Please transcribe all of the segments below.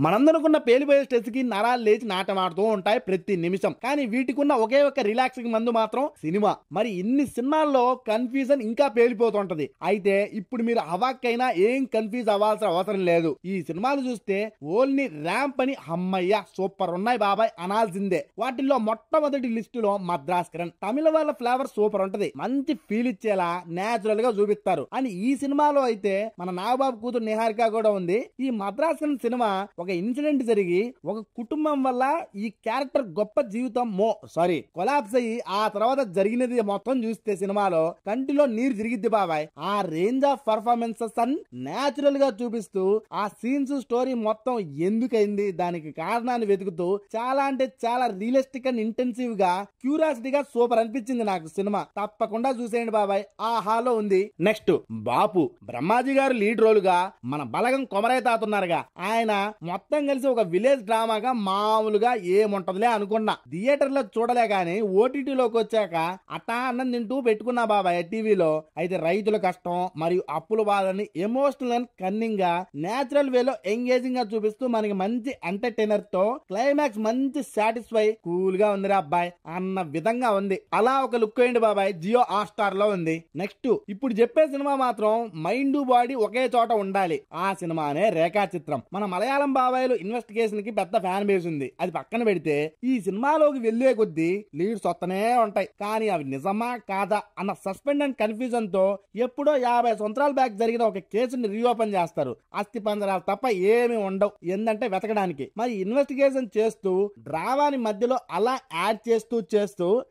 మనందనుకున్న పేలిపోయే stress కి నరాలు లేచి నాటమాడుతూ ఉంటాయి ప్రతి నిమిషం. కానీ వీటికున్న ఒకే ఒక రిలాక్సింగ్ మందు మాత్రం సినిమా. మరి ఇన్ని సినిమాల్లో కన్ఫ్యూజన్ ఇంకా పేలిపోతుంటది. అయితే ఇప్పుడు మీరు అవాక్కైనా ఏం కన్ఫ్యూజ్ అవ్వాల్సిన అవసరం లేదు. ఈ సినిమాలు చూస్తే ఓన్లీ ర్యాంప్ అని అమ్మయ్య సూపర్ ఉన్నాయి బాబాయ్ అనాల్సిందే. వాటిల్లో మొట్టమొదటి లిస్టులో మద్రాస్కరన్. తమిళ వాళ్ళ ఫ్లేవర్ సూపర్ ఉంటది, మంచి ఫీల్ ఇచ్చేలా నేచురల్ గా చూపిస్తారు. అని ఈ సినిమాలో అయితే మన నాగబాబు కూతురు నిహారిక కూడా ఉంది. ఈ మద్రాస్కరన్ సినిమా ఒక ఇన్సిడెంట్ జరిగి ఒక కుటుంబం వల్ల ఈ క్యారెక్టర్ గొప్ప జీవితం కొలాప్స్ అయ్యి ఆ తర్వాత జరిగినది మొత్తం చూస్తే సినిమాలో కంటిలో నీరు తిరిగిద్ది బాబాయ్. ఆ range of performances an natural గా చూపిస్తూ ఆ సీన్స్ స్టోరీ మొత్తం ఎందుకైంది దానికి కారణాన్ని వెతుకుతూ చాలా అంటే చాలా రియలిస్టిక్ అండ్ ఇంటెన్సివ్ గా క్యూరియాసిటీగా సూపర్ అనిపించింది నాకు సినిమా. తప్పకుండా చూసేయండి బాబాయ్, ఆ హాలో ఉంది. నెక్స్ట్ బాపు. బ్రహ్మాజీ గారు లీడ్ రోల్ గా మన బలగం కొమరయ్య తాత ఉన్నారుగా, ఆయన మొత్తం కలిసి ఒక విలేజ్ డ్రామాగా మామూలుగా ఏముంటదిలే అనుకున్నా. థియేటర్ లో చూడలే గానీ ఓటీటీలోకి వచ్చాక అట్టా అన్నం తింటూ పెట్టుకున్నా బాబాయ్ టీవీలో. అయితే రైతుల కష్టం మరియు అప్పుల బాధని ఎమోషనల్ అండ్ కన్నింగ్ గా నేచురల్ వేలో ఎంగేజింగ్ గా చూపిస్తూ మనకి మంచి ఎంటర్టైనర్ తో క్లైమాక్స్ మంచి సాటిస్ఫై కూల్ గా ఉంది అబ్బాయి అన్న విధంగా ఉంది. అలా ఒక లుక్ అయ్యండి బాబాయ్, జియో హాట్‌స్టార్ లో ఉంది. నెక్స్ట్ ఇప్పుడు చెప్పే సినిమా మాత్రం మైండ్ బాడీ ఒకే చోట ఉండాలి. ఆ సినిమానే రేఖా చిత్రం. మన మలయాళం బాబాయ్లు ఇన్వెస్టిగేషన్ కి పెద్ద ఫ్యాన్ బేస్ ఉంది. అది పక్కన పెడితే ఈ సినిమాలోకి వెళ్లే కొద్దీ లీడ్స్ వస్తనే ఉంటాయి. కానీ అవి నిజమా కాదా అన్న సస్పెండ్ అండ్ కన్ఫ్యూజన్ తో ఎప్పుడో 50 సంవత్సరాల బ్యాక్ జరిగిన ఒక కేసుని రీఓపెన్ చేస్తారు. అస్థి పంజరాలు తప్ప ఏమి ఉండవు ఏందంటే వెతకడానికి. మరి ఇన్వెస్టిగేషన్ చేస్తూ డ్రామాని మధ్యలో అలా యాడ్ చేస్తూ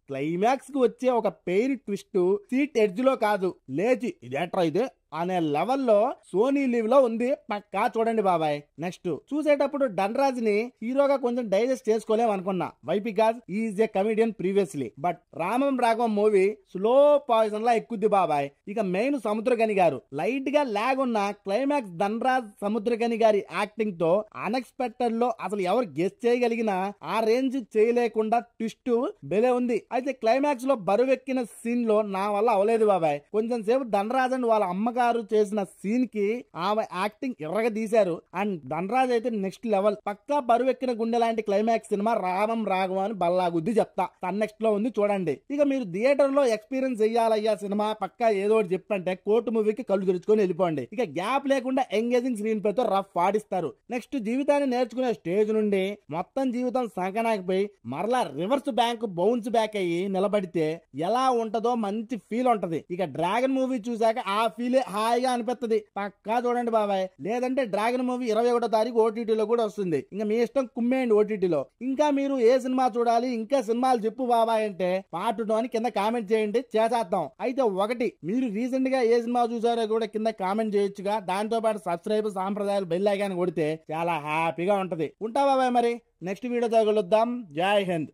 క్లైమాక్స్ కి వచ్చే ఒక పెయిన్ ట్విస్ట్ సీట్ ఎడ్జ్ లో కాదు లేచి ఇదేట్రా ఇదే అనే లెవెల్లో సోనీ లీవ్ లో ఉంది. పక్కా చూడండి బాబాయ్. నెక్స్ట్ చూసేటప్పుడు ధనరాజ్ ని హీరోగా కొంచెం డైజెస్ట్ చేసుకోలేం అనుకున్నా. Why because is a comedian previously. But Ramam Raghavam movie slow poison లా ఎక్కుద్ది బాబాయ్. ఇక మెయిన్ సముద్రగని గారు లైట్ గా లాగ్ ఉన్న క్లైమాక్స్ ధనరాజ్ సముద్రగని గారి యాక్టింగ్ తో అన్ఎక్స్పెక్టెడ్ లో అసలు ఎవరు గెస్ చేయగలిగినా ఆ రేంజ్ చేయలేకుండా ట్విస్ట్ బెలే ఉంది. అయితే క్లైమాక్స్ లో బరువెక్కిన సీన్ లో నా వల్ల అవలేదు బాబాయ్. కొంచెం సేపు ధనరాజ్ అండ్ వాళ్ళ అమ్మగారు చేసిన సీన్ కి ఆమె యాక్టింగ్ ఎర్రగా తీశారు. అండ్ ధనరాజ్ అయితే నెక్స్ట్ లెవెల్. పక్కా బరువెక్కిన గుండె లాంటి క్లైమాక్స్ సినిమా రామం రాఘవం అని బల్లాగుద్ది చెప్తా. నెక్స్ట్ లో ఉంది చూడండి. ఇక మీరు థియేటర్ లో ఎక్స్పీరియన్స్ చెయ్యాలయ్యా సినిమా పక్కా ఏదో ఒకటి చెప్పంటే కోర్టు మూవీకి కళ్ళు తెరుచుకొని వెళ్ళిపోండి. ఇక గ్యాప్ లేకుండా ఎంగేజింగ్ స్క్రీన్ ప్లే తో రఫ్ ఆడిస్తారు. నెక్స్ట్ జీవితాన్ని నేర్చుకునే స్టేజ్ నుండి మొత్తం జీవితం సంకనాకపోయి మరలా రివర్స్ బ్యాంక్ బౌన్స్ బ్యాక్ అయ్యి నిలబడితే ఎలా ఉంటదో మంచి ఫీల్ ఉంటది. ఇక డ్రాగన్ మూవీ చూసాక ఆ ఫీలే హాయిగా అనిపిస్తుంది. పక్కా చూడండి బాబాయ్. లేదంటే డ్రాగన్ మూవీ 21వ తారీఖు ఓటీటీలో కూడా వస్తుంది. ఇంకా మీ ఇష్టం కుమ్మేయండి ఓటీటీలో. ఇంకా మీరు ఏ సినిమా చూడాలి ఇంకా సినిమాలు చెప్పు బాబాయ్ అంటే పార్ట్ 2 అని కింద కామెంట్ చేయండి, చేసేద్దాం. అయితే ఒకటి మీరు రీసెంట్ గా ఏ సినిమా చూసారో కూడా కింద కామెంట్ చేయొచ్చుగా. దాంతో పాటు సబ్స్క్రైబ్ సాంప్రదాయాలు బెల్ ఐకాన్ కొడితే చాలా హ్యాపీగా ఉంటది. ఉంటా బాబాయ్. మరి నెక్స్ట్ వీడియో తగులుద్దాం. జై హింద్.